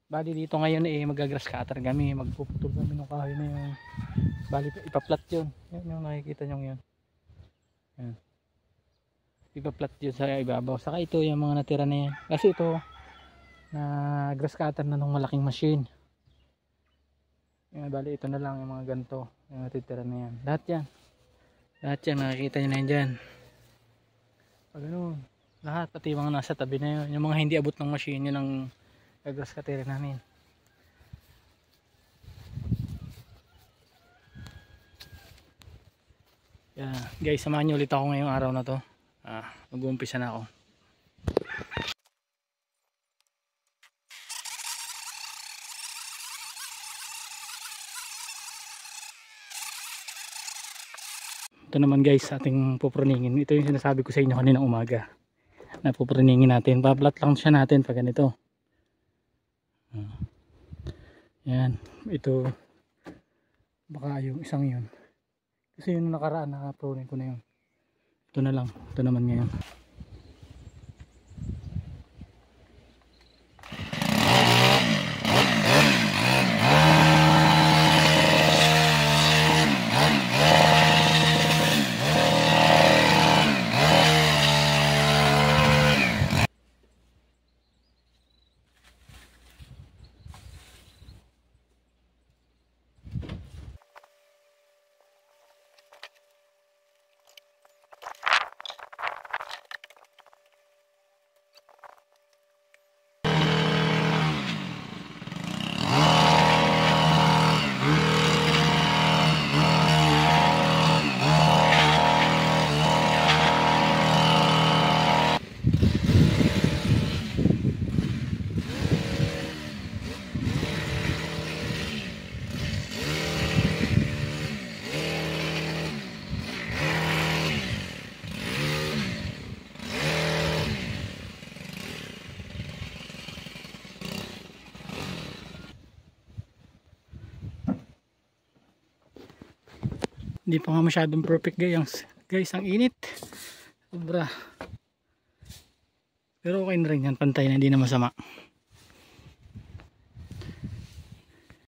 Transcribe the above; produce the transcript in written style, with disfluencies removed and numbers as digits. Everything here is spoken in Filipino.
Bali dito ngayon magagrass cutter kami, magpuputol kami ng kahoy na yun. Bali ipaplat yun. Yan yung nakikita nyo yun. Yan. Ipaplat yun sa ibabaw. Saka ito yung mga natira na yan. Kasi ito na grass cutter na nung malaking machine. Yan, bali ito na lang yung mga ganito. Yung natitira na yan. Lahat yan. Lahat yan nakikita nyo na yan dyan. Pag ganun. Lahat pati yung mga nasa tabi na yun. Yung mga hindi abot ng machine yun ang grass cutter namin. Yeah, guys, samahan nyo ulit ako ngayong araw na to. Mag-uumpisa na ako. Ito naman guys, ating puproningin. Ito yung sinasabi ko sa inyo kaninang umaga. Na puproningin natin. Paplat lang siya natin pag ganito. Yan, ito baka yung isang yun kasi yun nakaraan naka-pruning ko na yun. Ito na lang, ito naman ngayon. Hindi pa nga masyadong perfect guys, ang init sobra, pero okay na rin yan, pantay na, hindi na masama.